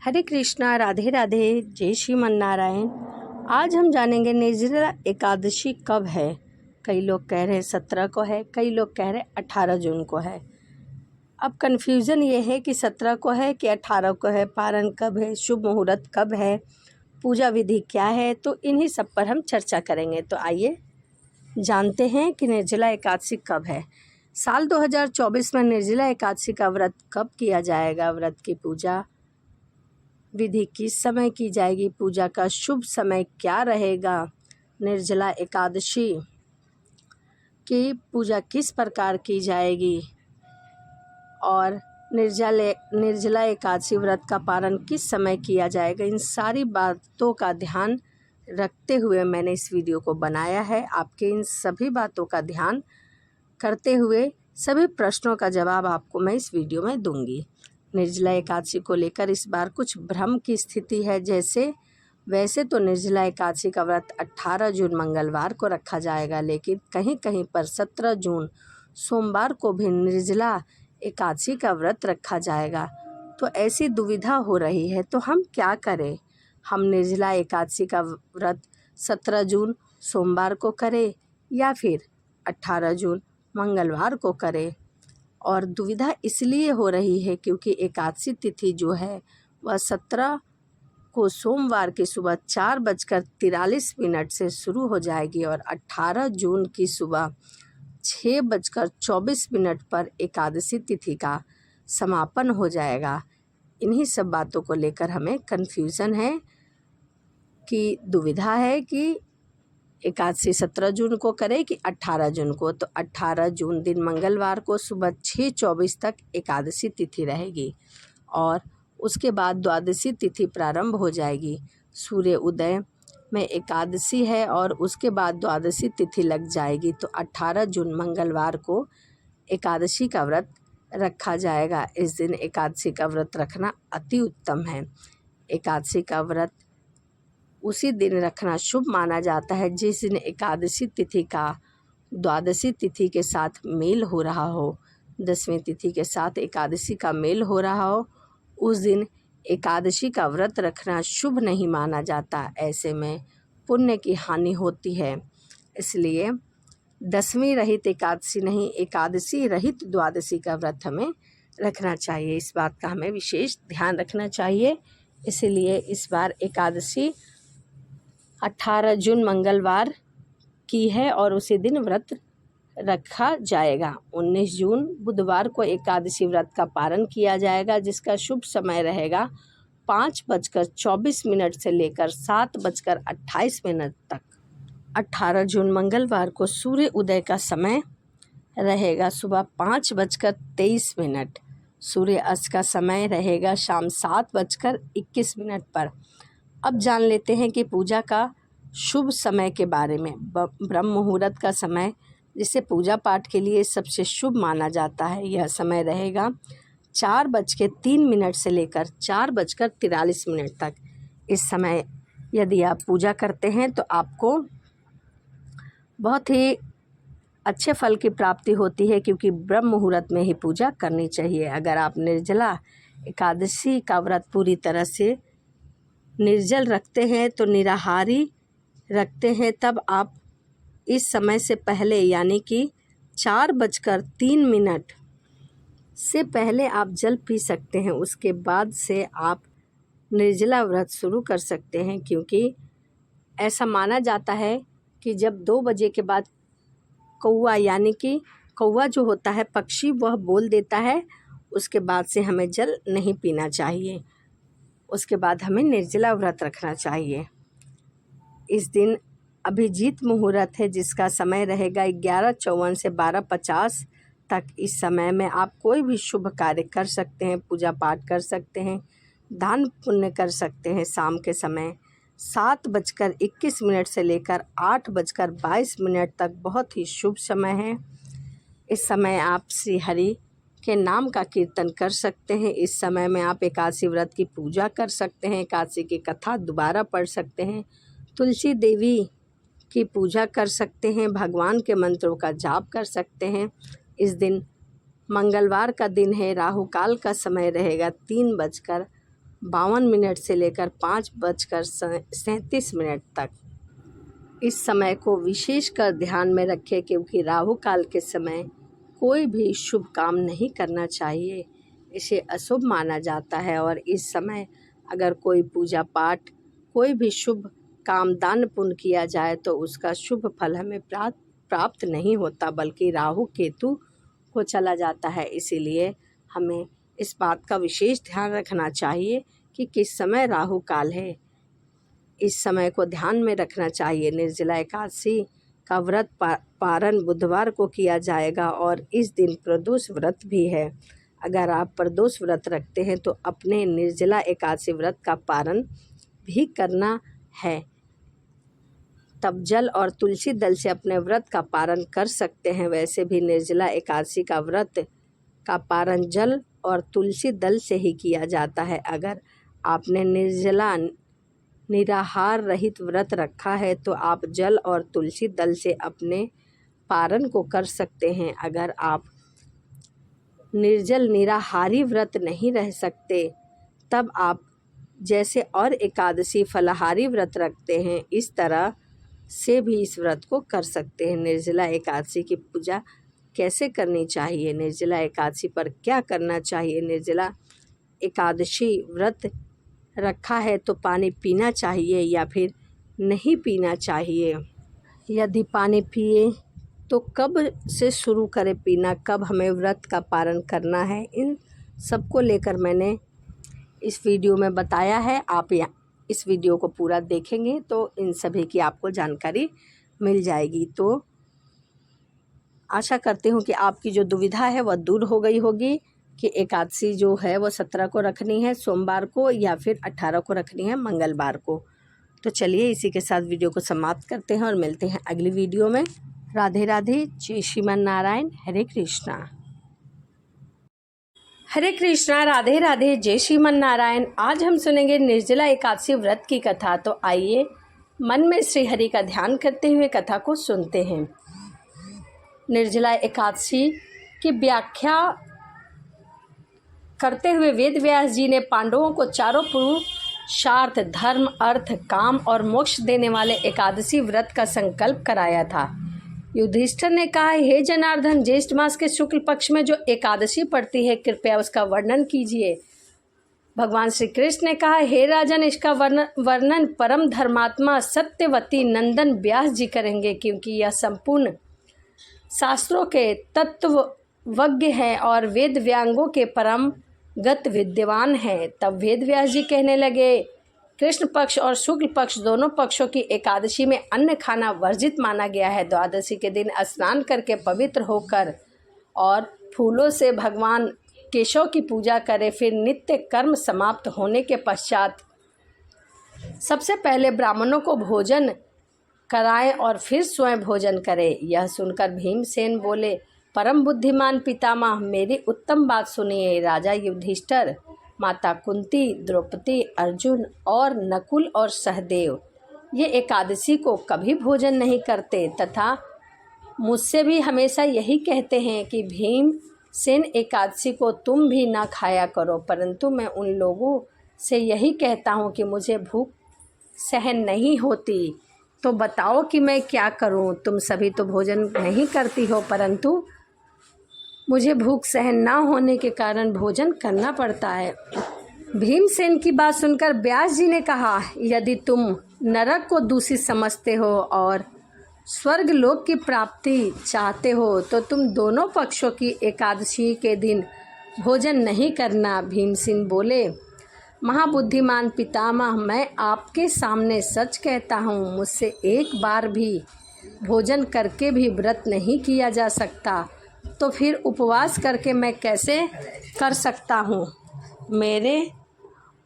हरे कृष्णा, राधे राधे, जय श्रीमन नारायण। आज हम जानेंगे निर्जला एकादशी कब है। कई लोग कह रहे हैं 17 को है, कई लोग कह रहे हैं 18 जून को है। अब कन्फ्यूज़न ये है कि 17 को है कि 18 को है, पारण कब है, शुभ मुहूर्त कब है, पूजा विधि क्या है, तो इन्हीं सब पर हम चर्चा करेंगे। तो आइए जानते हैं कि निर्जला एकादशी कब है। साल 2024 में निर्जला एकादशी का व्रत कब किया जाएगा, व्रत की पूजा विधि किस समय की जाएगी, पूजा का शुभ समय क्या रहेगा, निर्जला एकादशी की पूजा किस प्रकार की जाएगी और निर्जला एकादशी व्रत का पारण किस समय किया जाएगा, इन सारी बातों का ध्यान रखते हुए मैंने इस वीडियो को बनाया है। आपके इन सभी बातों का ध्यान करते हुए सभी प्रश्नों का जवाब आपको मैं इस वीडियो में दूंगी। निर्जला एकादशी को लेकर इस बार कुछ भ्रम की स्थिति है। वैसे तो निर्जला एकादशी का व्रत 18 जून मंगलवार को रखा जाएगा, लेकिन कहीं कहीं पर 17 जून सोमवार को भी निर्जला एकादशी का व्रत रखा जाएगा। तो ऐसी दुविधा हो रही है, तो हम क्या करें। हम निर्जला एकादशी का व्रत 17 जून सोमवार को करें या फिर 18 जून मंगलवार को करें। और दुविधा इसलिए हो रही है क्योंकि एकादशी तिथि जो है वह 17 को सोमवार की सुबह 4:43 से शुरू हो जाएगी और 18 जून की सुबह 6:24 पर एकादशी तिथि का समापन हो जाएगा। इन्हीं सब बातों को लेकर हमें कन्फ्यूज़न है कि दुविधा है कि एकादशी 17 जून को करें कि 18 जून को। तो 18 जून दिन मंगलवार को सुबह 6:24 तक एकादशी तिथि रहेगी और उसके बाद द्वादशी तिथि प्रारंभ हो जाएगी। सूर्य उदय में एकादशी है और उसके बाद द्वादशी तिथि लग जाएगी। तो 18 जून मंगलवार को एकादशी का व्रत रखा जाएगा। इस दिन एकादशी का व्रत रखना अति उत्तम है। एकादशी का व्रत उसी दिन रखना शुभ माना जाता है जिस दिन एकादशी तिथि का द्वादशी तिथि के साथ मेल हो रहा हो, 10वीं तिथि के साथ एकादशी का मेल हो रहा हो। उस दिन एकादशी का व्रत रखना शुभ नहीं माना जाता, ऐसे में पुण्य की हानि होती है। इसलिए 10वीं रहित एकादशी नहीं, एकादशी रहित द्वादशी का व्रत हमें रखना चाहिए। इस बात का हमें विशेष ध्यान रखना चाहिए। इसीलिए इस बार एकादशी 18 जून मंगलवार की है और उसी दिन व्रत रखा जाएगा। 19 जून बुधवार को एकादशी व्रत का पारण किया जाएगा, जिसका शुभ समय रहेगा 5:24 से लेकर 7:28 तक। 18 जून मंगलवार को सूर्य उदय का समय रहेगा सुबह 5:23। सूर्य अस्त का समय रहेगा शाम 7:21 पर। अब जान लेते हैं कि पूजा का शुभ समय के बारे में। ब्रह्म मुहूर्त का समय जिसे पूजा पाठ के लिए सबसे शुभ माना जाता है, यह समय रहेगा 4:03 से लेकर 4:43 तक। इस समय यदि आप पूजा करते हैं तो आपको बहुत ही अच्छे फल की प्राप्ति होती है, क्योंकि ब्रह्म मुहूर्त में ही पूजा करनी चाहिए। अगर आप निर्जला एकादशी का व्रत पूरी तरह से निर्जल रखते हैं, तो निराहारी रखते हैं, तब आप इस समय से पहले यानी कि 4:03 से पहले आप जल पी सकते हैं। उसके बाद से आप निर्जला व्रत शुरू कर सकते हैं, क्योंकि ऐसा माना जाता है कि जब 2 बजे के बाद कौवा यानी कि कौवा जो होता है पक्षी, वह बोल देता है, उसके बाद से हमें जल नहीं पीना चाहिए। उसके बाद हमें निर्जला व्रत रखना चाहिए। इस दिन अभिजीत मुहूर्त है, जिसका समय रहेगा 11:54 से 12:50 तक। इस समय में आप कोई भी शुभ कार्य कर सकते हैं, पूजा पाठ कर सकते हैं, दान पुण्य कर सकते हैं। शाम के समय 7:21 से लेकर 8:22 तक बहुत ही शुभ समय है। इस समय आप श्री हरि के नाम का कीर्तन कर सकते हैं। इस समय में आप एकादशी व्रत की पूजा कर सकते हैं, एकादशी की कथा दोबारा पढ़ सकते हैं, तुलसी देवी की पूजा कर सकते हैं, भगवान के मंत्रों का जाप कर सकते हैं। इस दिन मंगलवार का दिन है, राहु काल का समय रहेगा 3:52 52 से लेकर 5:37 तक। इस समय को विशेषकर ध्यान में रखें क्योंकि राहु काल के समय कोई भी शुभ काम नहीं करना चाहिए, इसे अशुभ माना जाता है। और इस समय अगर कोई पूजा पाठ, कोई भी शुभ काम, दान पुण्य किया जाए तो उसका शुभ फल हमें प्राप्त नहीं होता, बल्कि राहु केतु को चला जाता है। इसीलिए हमें इस बात का विशेष ध्यान रखना चाहिए कि किस समय राहु काल है। इस समय को ध्यान में रखना चाहिए। निर्जला एकादशी का व्रत पारण बुधवार को किया जाएगा और इस दिन प्रदोष व्रत भी है। अगर आप प्रदोष व्रत रखते हैं तो अपने निर्जला एकादशी व्रत का पारण भी करना है। तब जल और तुलसी दल से अपने व्रत का पारण कर सकते हैं। वैसे भी निर्जला एकादशी का व्रत का पारण जल और तुलसी दल से ही किया जाता है। अगर आपने निर्जला निराहार रहित व्रत रखा है तो आप जल और तुलसी दल से अपने पारण को कर सकते हैं। अगर आप निर्जल निराहारी व्रत नहीं रह सकते तब आप जैसे और एकादशी फलाहारी व्रत रखते हैं इस तरह से भी इस व्रत को कर सकते हैं। निर्जला एकादशी की पूजा कैसे करनी चाहिए, निर्जला एकादशी पर क्या करना चाहिए। निर्जला एकादशी व्रत रखा है तो पानी पीना चाहिए या फिर नहीं पीना चाहिए। यदि पानी पिए तो कब से शुरू करें पीना, कब हमें व्रत का पारण करना है, इन सबको लेकर मैंने इस वीडियो में बताया है। आप इस वीडियो को पूरा देखेंगे तो इन सभी की आपको जानकारी मिल जाएगी। तो आशा करती हूँ कि आपकी जो दुविधा है वह दूर हो गई होगी कि एकादशी जो है वो 17 को रखनी है सोमवार को या फिर 18 को रखनी है मंगलवार को। तो चलिए इसी के साथ वीडियो को समाप्त करते हैं और मिलते हैं अगली वीडियो में। राधे राधे, जय श्रीमन नारायण, हरे कृष्णा। हरे कृष्णा, राधे राधे, जय श्रीमन नारायण। आज हम सुनेंगे निर्जला एकादशी व्रत की कथा। तो आइए मन में श्री हरि का ध्यान करते हुए कथा को सुनते हैं। निर्जला एकादशी की व्याख्या करते हुए वेद व्यास जी ने पांडवों को चारों पुरुषार्थ, धर्म, अर्थ, काम और मोक्ष देने वाले एकादशी व्रत का संकल्प कराया था। युधिष्ठिर ने कहा, हे जनार्दन, ज्येष्ठ मास के शुक्ल पक्ष में जो एकादशी पड़ती है कृपया उसका वर्णन कीजिए। भगवान श्री कृष्ण ने कहा, हे राजन, इसका वर्णन परम धर्मात्मा सत्यवती नंदन व्यास जी करेंगे क्योंकि यह संपूर्ण शास्त्रों के तत्वज्ञ हैं और वेद व्यांगों के परम गत विद्वान हैं। तब वेद व्यास जी कहने लगे, कृष्ण पक्ष और शुक्ल पक्ष दोनों पक्षों की एकादशी में अन्न खाना वर्जित माना गया है। द्वादशी के दिन स्नान करके पवित्र होकर और फूलों से भगवान केशव की पूजा करें। फिर नित्य कर्म समाप्त होने के पश्चात सबसे पहले ब्राह्मणों को भोजन कराएं और फिर स्वयं भोजन करें। यह सुनकर भीमसेन बोले, परम बुद्धिमान पितामह, मेरी उत्तम बात सुनिए। राजा युधिष्ठिर, माता कुंती, द्रौपदी, अर्जुन और नकुल और सहदेव ये एकादशी को कभी भोजन नहीं करते तथा मुझसे भी हमेशा यही कहते हैं कि भीमसेन एकादशी को तुम भी ना खाया करो, परंतु मैं उन लोगों से यही कहता हूँ कि मुझे भूख सहन नहीं होती। तो बताओ कि मैं क्या करूँ। तुम सभी तो भोजन नहीं करती हो, परंतु मुझे भूख सहन ना होने के कारण भोजन करना पड़ता है। भीमसेन की बात सुनकर व्यास जी ने कहा, यदि तुम नरक को दूषित समझते हो और स्वर्ग लोक की प्राप्ति चाहते हो तो तुम दोनों पक्षों की एकादशी के दिन भोजन नहीं करना। भीमसेन बोले, महाबुद्धिमान पितामह, मैं आपके सामने सच कहता हूँ, मुझसे एक बार भी भोजन करके भी व्रत नहीं किया जा सकता, तो फिर उपवास करके मैं कैसे कर सकता हूँ। मेरे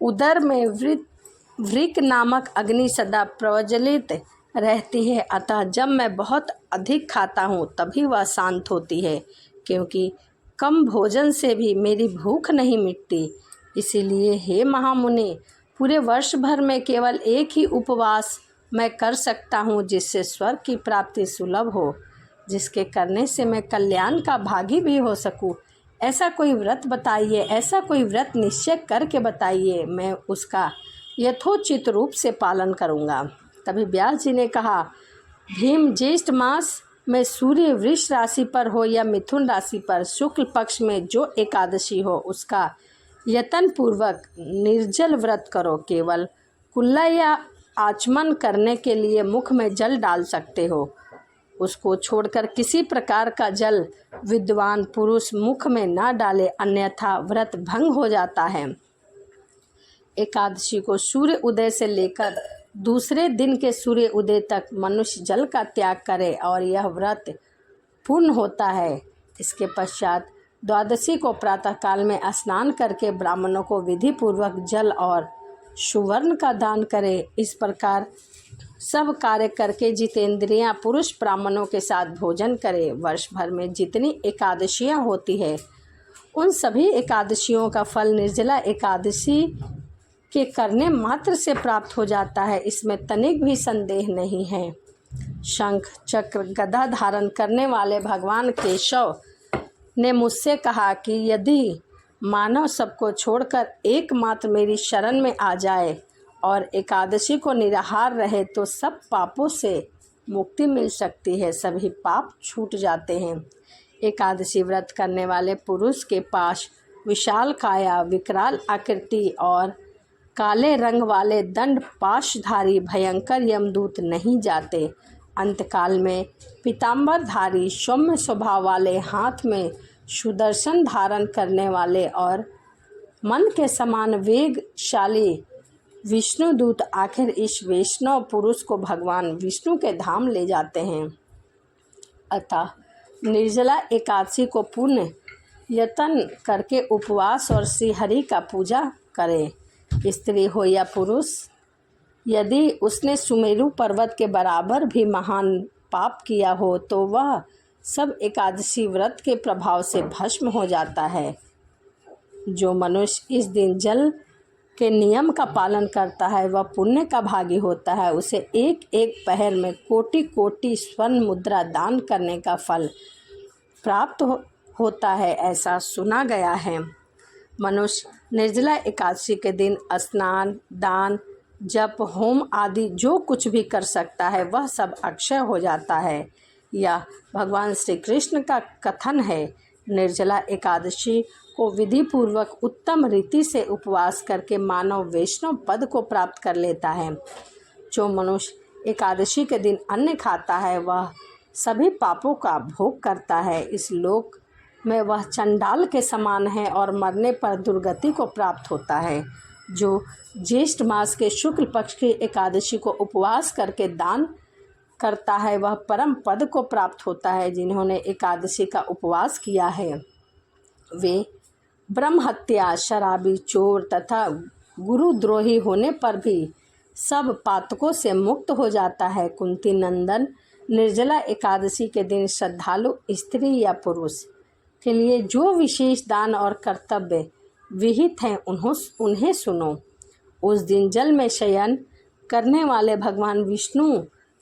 उदर में वृक नामक अग्नि सदा प्रज्वलित रहती है, अतः जब मैं बहुत अधिक खाता हूँ तभी वह शांत होती है, क्योंकि कम भोजन से भी मेरी भूख नहीं मिटती। इसीलिए हे महामुनि, पूरे वर्ष भर में केवल एक ही उपवास मैं कर सकता हूँ जिससे स्वर्ग की प्राप्ति सुलभ हो, जिसके करने से मैं कल्याण का भागी भी हो सकूँ। ऐसा कोई व्रत बताइए, ऐसा कोई व्रत निश्चय करके बताइए, मैं उसका यथोचित रूप से पालन करूँगा। तभी व्यास जी ने कहा, भीम, ज्येष्ठ मास में सूर्य वृष राशि पर हो या मिथुन राशि पर, शुक्ल पक्ष में जो एकादशी हो उसका यत्न पूर्वक निर्जल व्रत करो। केवल कुल्ला या आचमन करने के लिए मुख में जल डाल सकते हो, उसको छोड़कर किसी प्रकार का जल विद्वान पुरुष मुख में न डाले, अन्यथा व्रत भंग हो जाता है। एकादशी को सूर्य उदय से लेकर दूसरे दिन के सूर्य उदय तक मनुष्य जल का त्याग करे और यह व्रत पूर्ण होता है। इसके पश्चात द्वादशी को प्रातःकाल में स्नान करके ब्राह्मणों को विधि पूर्वक जल और सुवर्ण का दान करे। इस प्रकार सब कार्य करके जितेंद्रियां पुरुष ब्राह्मणों के साथ भोजन करे। वर्ष भर में जितनी एकादशियां होती है उन सभी एकादशियों का फल निर्जला एकादशी के करने मात्र से प्राप्त हो जाता है, इसमें तनिक भी संदेह नहीं है। शंख चक्र गदा धारण करने वाले भगवान केशव ने मुझसे कहा कि यदि मानव सबको छोड़कर एकमात्र मेरी शरण में आ जाए और एकादशी को निराहार रहे तो सब पापों से मुक्ति मिल सकती है, सभी पाप छूट जाते हैं। एकादशी व्रत करने वाले पुरुष के पास विशाल काया, विकराल आकृति और काले रंग वाले दंड पाशधारी भयंकर यमदूत नहीं जाते। अंतकाल में पीताम्बरधारी सौम्य स्वभाव वाले, हाथ में सुदर्शन धारण करने वाले और मन के समान वेगशाली विष्णुदूत आखिर इस वैष्णव पुरुष को भगवान विष्णु के धाम ले जाते हैं। अतः निर्जला एकादशी को पूर्ण यत्न करके उपवास और श्रीहरि का पूजा करे। स्त्री हो या पुरुष, यदि उसने सुमेरु पर्वत के बराबर भी महान पाप किया हो तो वह सब एकादशी व्रत के प्रभाव से भस्म हो जाता है। जो मनुष्य इस दिन जल के नियम का पालन करता है वह पुण्य का भागी होता है। उसे एक एक पहर में कोटि कोटि स्वर्ण मुद्रा दान करने का फल प्राप्त होता है, ऐसा सुना गया है। मनुष्य निर्जला एकादशी के दिन स्नान, दान, जप, होम आदि जो कुछ भी कर सकता है वह सब अक्षय हो जाता है। यह भगवान श्री कृष्ण का कथन है। निर्जला एकादशी को विधि पूर्वक उत्तम रीति से उपवास करके मानव वैष्णव पद को प्राप्त कर लेता है। जो मनुष्य एकादशी के दिन अन्न खाता है वह सभी पापों का भोग करता है। इस लोक में वह चंडाल के समान है और मरने पर दुर्गति को प्राप्त होता है। जो ज्येष्ठ मास के शुक्ल पक्ष की एकादशी को उपवास करके दान करता है वह परम पद को प्राप्त होता है। जिन्होंने एकादशी का उपवास किया है वे ब्रह्म हत्या, शराबी, चोर तथा गुरुद्रोही होने पर भी सब पातकों से मुक्त हो जाता है। कुंती नंदन, निर्जला एकादशी के दिन श्रद्धालु स्त्री या पुरुष के लिए जो विशेष दान और कर्तव्य विहित हैं उन्हें सुनो। उस दिन जल में शयन करने वाले भगवान विष्णु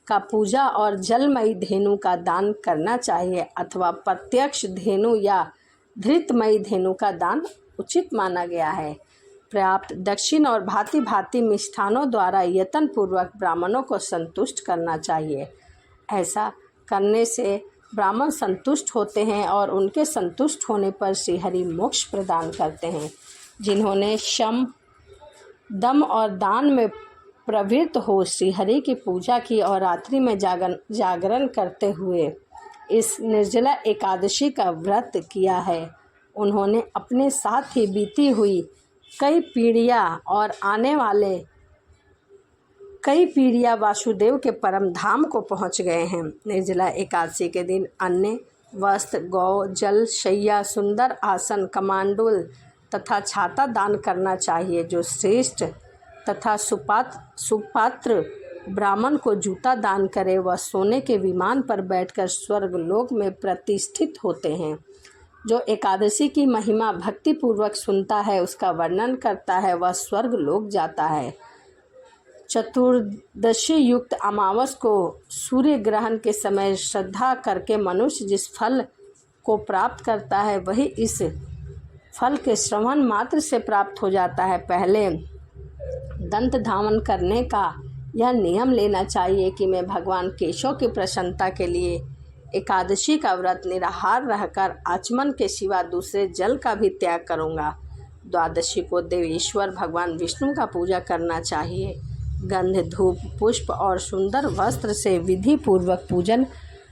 का पूजा और जलमयी धेनु का दान करना चाहिए अथवा प्रत्यक्ष धेनु या धृतमयी धेनु का दान उचित माना गया है। प्राप्त दक्षिण और भांति भांति मिष्ठानों द्वारा यत्न पूर्वक ब्राह्मणों को संतुष्ट करना चाहिए। ऐसा करने से ब्राह्मण संतुष्ट होते हैं और उनके संतुष्ट होने पर श्रीहरि मोक्ष प्रदान करते हैं। जिन्होंने शम, दम और दान में प्रवृत्त हो श्रीहरि की पूजा की और रात्रि में जागरण करते हुए इस निर्जला एकादशी का व्रत किया है, उन्होंने अपने साथ ही बीती हुई कई पीढ़ियाँ और आने वाले कई पीढ़ियाँ वासुदेव के परम धाम को पहुँच गए हैं। निर्जला एकादशी के दिन अन्न, वस्त्र, गौ, जल, शैया, सुंदर आसन, कमांडुल तथा छाता दान करना चाहिए। जो श्रेष्ठ तथा सुपात्र ब्राह्मण को जूता दान करे वह सोने के विमान पर बैठकर स्वर्ग लोक में प्रतिष्ठित होते हैं। जो एकादशी की महिमा भक्ति पूर्वक सुनता है, उसका वर्णन करता है, वह स्वर्ग लोक जाता है। चतुर्दशी युक्त अमावस को सूर्य ग्रहण के समय श्रद्धा करके मनुष्य जिस फल को प्राप्त करता है वही इस फल के श्रवण मात्र से प्राप्त हो जाता है। पहले दंत धावन करने का यह नियम लेना चाहिए कि मैं भगवान केशव की प्रसन्नता के लिए एकादशी का व्रत निराहार रहकर आचमन के सिवा दूसरे जल का भी त्याग करूँगा। द्वादशी को देवेश्वर भगवान विष्णु का पूजा करना चाहिए। गंध, धूप, पुष्प और सुंदर वस्त्र से विधि पूर्वक पूजन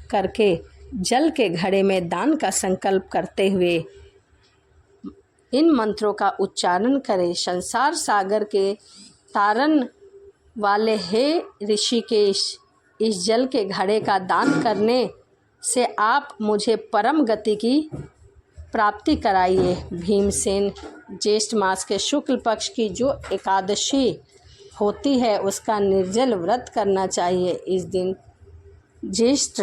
करके जल के घड़े में दान का संकल्प करते हुए इन मंत्रों का उच्चारण करें। संसार सागर के तारन वाले हे ऋषिकेश, इस जल के घड़े का दान करने से आप मुझे परम गति की प्राप्ति कराइए। भीमसेन, ज्येष्ठ मास के शुक्ल पक्ष की जो एकादशी होती है उसका निर्जल व्रत करना चाहिए। इस दिन ज्येष्ठ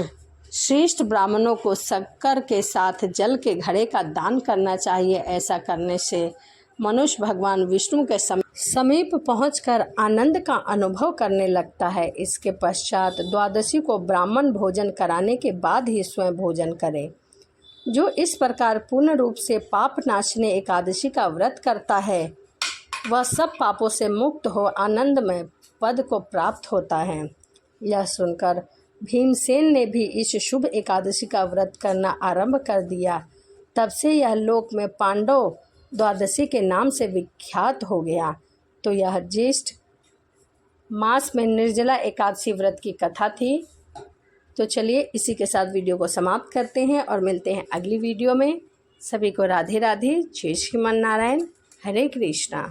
श्रेष्ठ ब्राह्मणों को शक्कर के साथ जल के घड़े का दान करना चाहिए। ऐसा करने से मनुष्य भगवान विष्णु के समीप पहुंचकर आनंद का अनुभव करने लगता है। इसके पश्चात द्वादशी को ब्राह्मण भोजन कराने के बाद ही स्वयं भोजन करें। जो इस प्रकार पूर्ण रूप से पाप नाशने एकादशी का व्रत करता है वह सब पापों से मुक्त हो आनंदमय पद को प्राप्त होता है। यह सुनकर भीमसेन ने भी इस शुभ एकादशी का व्रत करना आरंभ कर दिया। तब से यह लोक में पांडव द्वादशी के नाम से विख्यात हो गया। तो यह ज्येष्ठ मास में निर्जला एकादशी व्रत की कथा थी। तो चलिए इसी के साथ वीडियो को समाप्त करते हैं और मिलते हैं अगली वीडियो में। सभी को राधे राधे, जय श्रीमन नारायण, हरे कृष्णा।